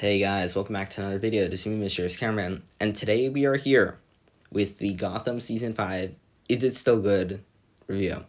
Hey guys, welcome back to another video. This is me, Mr. Cameraman, and today we are here with the Gotham Season 5 Is It Still Good review.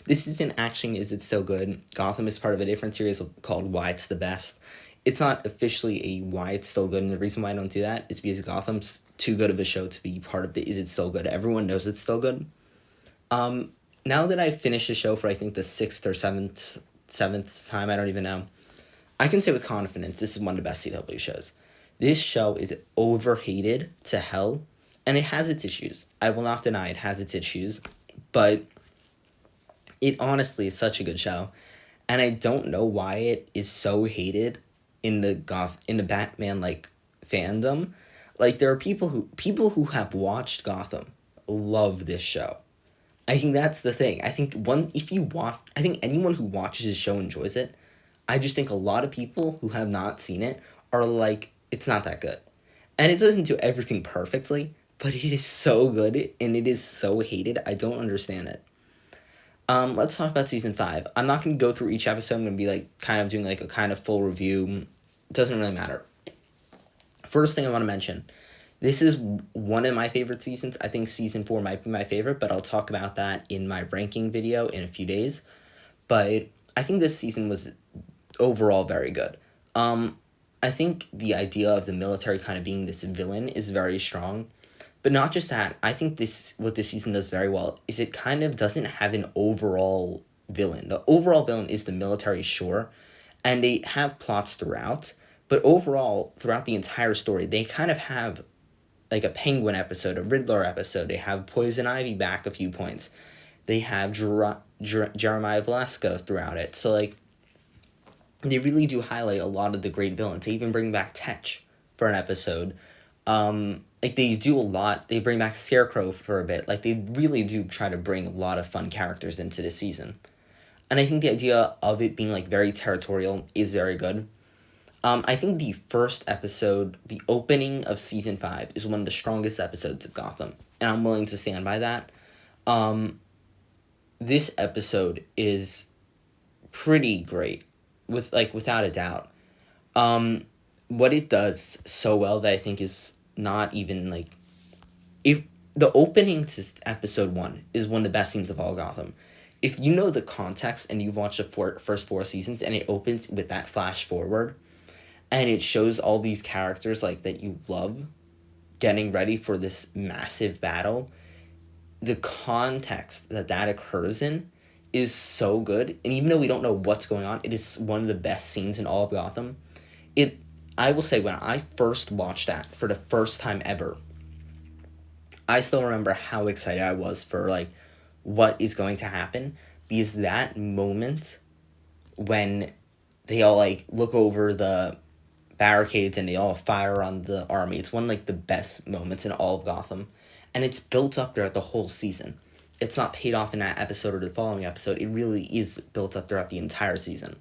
This isn't actually Is It Still Good. Gotham is part of a different series called Why It's the Best. It's not officially a Why It's Still Good, and the reason why I don't do that is because Gotham's too good of a show to be part of the Is It Still Good. Everyone knows it's still good. Now that I've finished the show for I think the sixth or seventh time, I don't even know, I can say with confidence this is one of the best CW shows. This show is overhated to hell, and it has its issues. I will not deny it has its issues, but it honestly is such a good show, and I don't know why it is so hated in the Batman fandom. Like there are people who have watched Gotham love this show. I think that's the thing. I think I think anyone who watches this show enjoys it. I just think a lot of people who have not seen it are like, it's not that good. And it doesn't do everything perfectly, but it is so good and it is so hated. I don't understand it. Let's talk about season 5. I'm not going to go through each episode. I'm going to be kind of doing a kind of full review. It doesn't really matter. First thing I want to mention, this is one of my favorite seasons. I think season 4 might be my favorite, but I'll talk about that in my ranking video in a few days. But I think this season was overall very good. I think the idea of the military kind of being this villain is very strong. But not just that, I think what this season does very well is it kind of doesn't have an overall villain. The overall villain is the military, sure, and they have plots throughout, but overall, throughout the entire story, they kind of have like a Penguin episode, a Riddler episode, they have Poison Ivy back a few points, they have Jeremiah Velasco throughout it, so they really do highlight a lot of the great villains. They even bring back Tetch for an episode. They do a lot. They bring back Scarecrow for a bit. They really do try to bring a lot of fun characters into this season. And I think the idea of it being very territorial is very good. I think the first episode, the opening of season 5, is one of the strongest episodes of Gotham. And I'm willing to stand by that. This episode is pretty great. Without a doubt. What it does so well that I think is not even if the opening to episode 1 is one of the best scenes of all Gotham. If you know the context and you've watched the first 4 seasons and it opens with that flash forward and it shows all these characters that you love getting ready for this massive battle, the context that occurs in is so good, and even though we don't know what's going on, it is one of the best scenes in all of Gotham. I will say, when I first watched that for the first time ever, I still remember how excited I was for what is going to happen, because that moment when they all look over the barricades and they all fire on the army, it's one of the best moments in all of Gotham, and it's built up throughout the whole season. It's not paid off in that episode or the following episode. It really is built up throughout the entire season.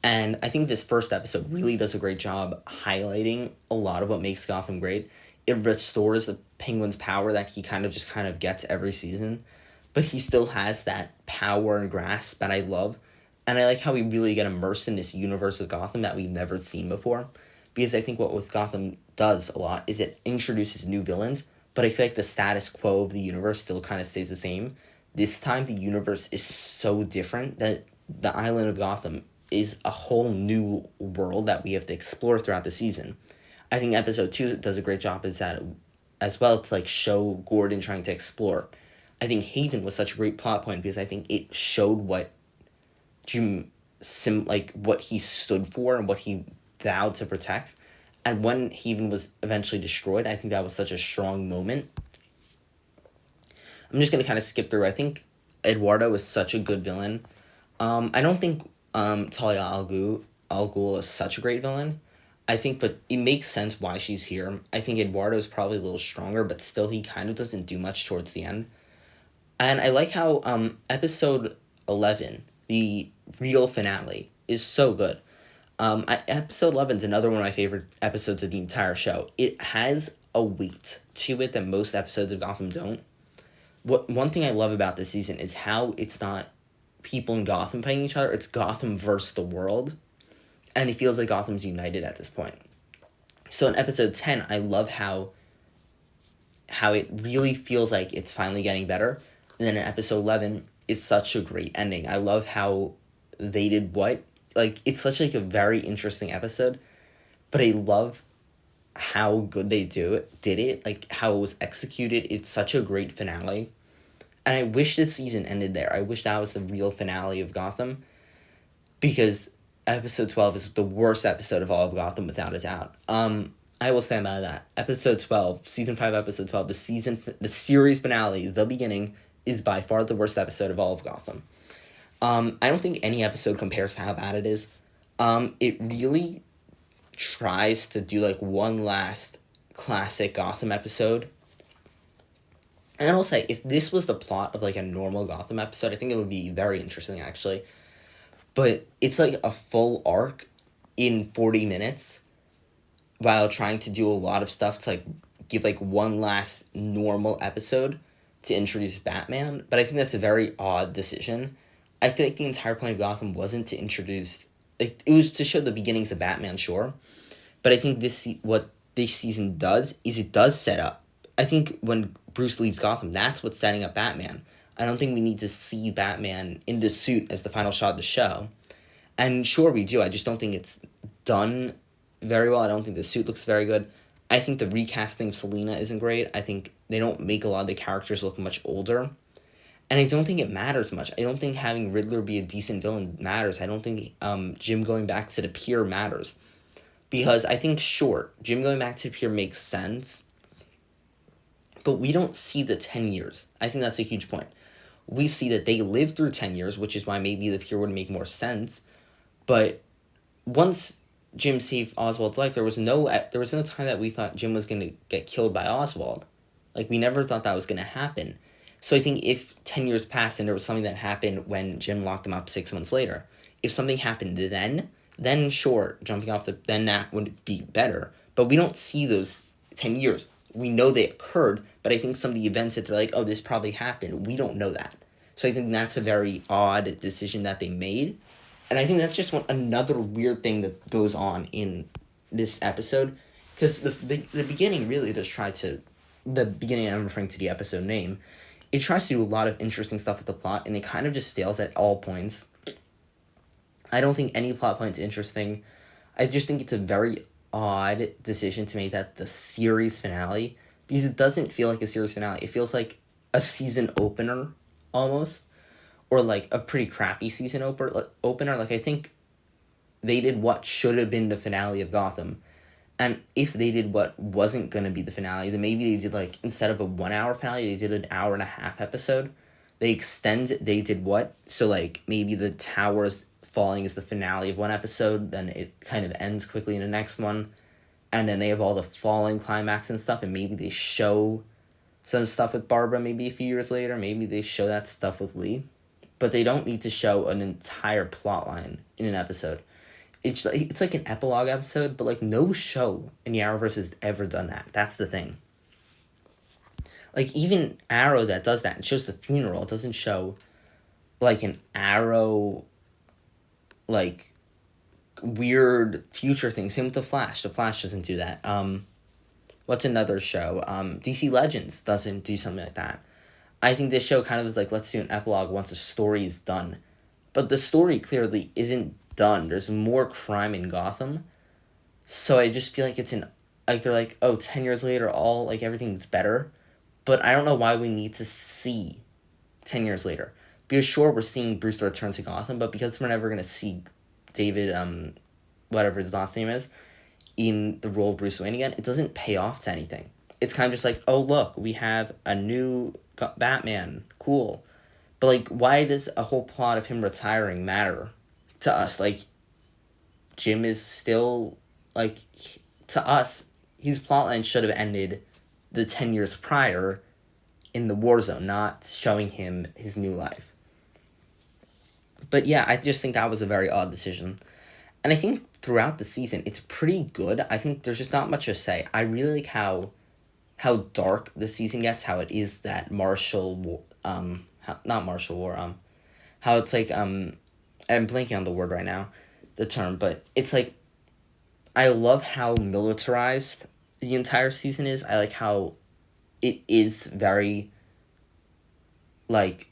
And I think this first episode really does a great job highlighting a lot of what makes Gotham great. It restores the Penguin's power that he kind of gets every season. But he still has that power and grasp that I love. And I like how we really get immersed in this universe of Gotham that we've never seen before. Because I think what with Gotham does a lot is it introduces new villains, but I feel like the status quo of the universe still kind of stays the same. This time, the universe is so different that the island of Gotham is a whole new world that we have to explore throughout the season. I think episode 2 does a great job as well to show Gordon trying to explore. I think Haven was such a great plot point because I think it showed what what he stood for and what he vowed to protect. And when Haven was eventually destroyed, I think that was such a strong moment. I'm just going to kind of skip through. I think Eduardo is such a good villain. I don't think Talia al Ghul is such a great villain. But it makes sense why she's here. I think Eduardo is probably a little stronger, but still he kind of doesn't do much towards the end. And I like how episode 11, the real finale, is so good. Episode 11 is another one of my favorite episodes of the entire show. It has a weight to it that most episodes of Gotham don't. One thing I love about this season is how it's not people in Gotham fighting each other, it's Gotham versus the world. And it feels like Gotham's united at this point. So in episode 10, I love how it really feels like it's finally getting better. And then in episode 11, it's such a great ending. I love how they did what, like, it's such like a very interesting episode, but I love how good they did it, like how it was executed. It's such a great finale. And I wish this season ended there. I wish that was the real finale of Gotham, because episode 12 is the worst episode of all of Gotham without a doubt. I will stand by that. Episode 12, season 5, episode 12, the series finale, the beginning, is by far the worst episode of all of Gotham. I don't think any episode compares to how bad it is. It really tries to do like one last classic Gotham episode. And I'll say, if this was the plot of like a normal Gotham episode, I think it would be very interesting actually. But it's like a full arc in 40 minutes while trying to do a lot of stuff to like give like one last normal episode to introduce Batman. But I think that's a very odd decision. I feel like the entire point of Gotham wasn't to introduce, like, it was to show the beginnings of Batman, sure. But I think what this season does is it does set up. I think when Bruce leaves Gotham, that's what's setting up Batman. I don't think we need to see Batman in the suit as the final shot of the show. And sure, we do. I just don't think it's done very well. I don't think the suit looks very good. I think the recasting of Selina isn't great. I think they don't make a lot of the characters look much older. And I don't think it matters much. I don't think having Riddler be a decent villain matters. I don't think Jim going back to the pier matters. Because I think, sure, Jim going back to the pier makes sense. But we don't see the 10 years. I think that's a huge point. We see that they lived through 10 years, which is why maybe the pier would make more sense. But once Jim saved Oswald's life, there was no time that we thought Jim was going to get killed by Oswald. Like, we never thought that was going to happen. So I think if 10 years passed and there was something that happened when Jim locked him up 6 months later, if something happened then sure, then that would be better. But we don't see those 10 years. We know they occurred, but I think some of the events that they're like, oh, this probably happened, we don't know that. So I think that's a very odd decision that they made. And I think that's just another weird thing that goes on in this episode. Because the beginning really does try to... The beginning, I'm referring to the episode name. It tries to do a lot of interesting stuff with the plot, and it kind of just fails at all points. I don't think any plot point's interesting. I just think it's a very odd decision to make that the series finale. Because it doesn't feel like a series finale. It feels like a season opener, almost. Or like a pretty crappy season opener. Like, I think they did what should have been the finale of Gotham. And if they did what wasn't going to be the finale, then maybe they did, like, instead of a 1 hour finale, they did an hour and a half episode. They did what? So, like, maybe the towers falling is the finale of one episode, then it kind of ends quickly in the next one. And then they have all the falling climax and stuff, and maybe they show some stuff with Barbara maybe a few years later. Maybe they show that stuff with Lee. But they don't need to show an entire plot line in an episode. It's like an epilogue episode, but like no show in the Arrowverse has ever done that. That's the thing. Like, even Arrow that does that, it shows the funeral. It doesn't show like an Arrow, like, weird future thing. Same with The Flash. The Flash doesn't do that. What's another show? DC Legends doesn't do something like that. I think this show kind of is like, let's do an epilogue once the story is done. But the story clearly isn't done. There's more crime in Gotham. So I just feel like they're like, oh, 10 years later, everything's better. But I don't know why we need to see 10 years later. Because sure, we're seeing Bruce return to Gotham, but because we're never going to see David, whatever his last name is, in the role of Bruce Wayne again, it doesn't pay off to anything. It's kind of just like, oh, look, we have a new Batman. Cool. But, like, why does a whole plot of him retiring matter to us? Like, Jim is still, like, to us, his plotline should have ended the 10 years prior in the war zone, not showing him his new life. But yeah, I just think that was a very odd decision. And I think throughout the season, it's pretty good. I think there's just not much to say. I really like how dark the season gets, how it is that not martial war, how it's like, I'm blanking on the word right now, the term, but it's like, I love how militarized the entire season is. I like how it is very, like,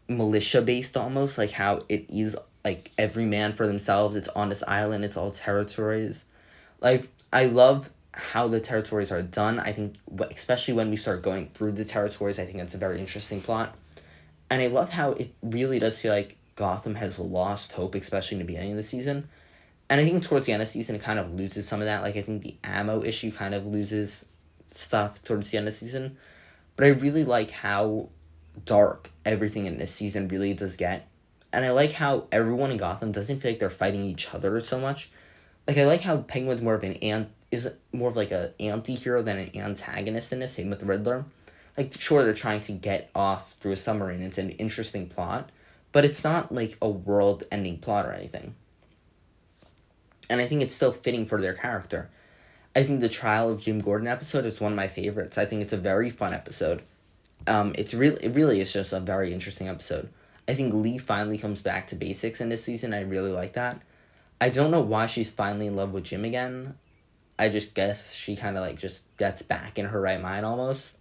militia based almost, like how it is like every man for themselves. It's on this island, it's all territories. Like, I love how the territories are done. I think, especially when we start going through the territories, I think that's a very interesting plot. And I love how it really does feel like Gotham has lost hope, especially in the beginning of the season. And I think towards the end of the season, it kind of loses some of that. Like, I think the ammo issue kind of loses stuff towards the end of the season. But I really like how dark everything in this season really does get. And I like how everyone in Gotham doesn't feel like they're fighting each other so much. Like, I like how Penguin's more of is more of like a anti-hero than an antagonist in this, same with the Riddler. Like, sure, they're trying to get off through a submarine. It's an interesting plot, but it's not like a world-ending plot or anything. And I think it's still fitting for their character. I think the Trial of Jim Gordon episode is one of my favorites. I think it's a very fun episode. It really is just a very interesting episode. I think Lee finally comes back to basics in this season. I really like that. I don't know why she's finally in love with Jim again. I just guess she kind of like just gets back in her right mind almost.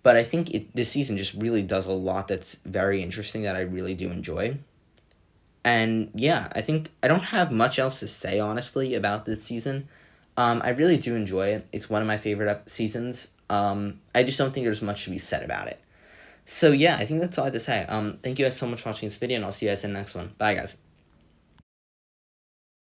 But I think this season just really does a lot that's very interesting that I really do enjoy. And yeah, I think I don't have much else to say honestly about this season. I really do enjoy it. It's one of my favorite seasons. I just don't think there's much to be said about it. So yeah, I think that's all I have to say. Thank you guys so much for watching this video, and I'll see you guys in the next one. Bye, guys.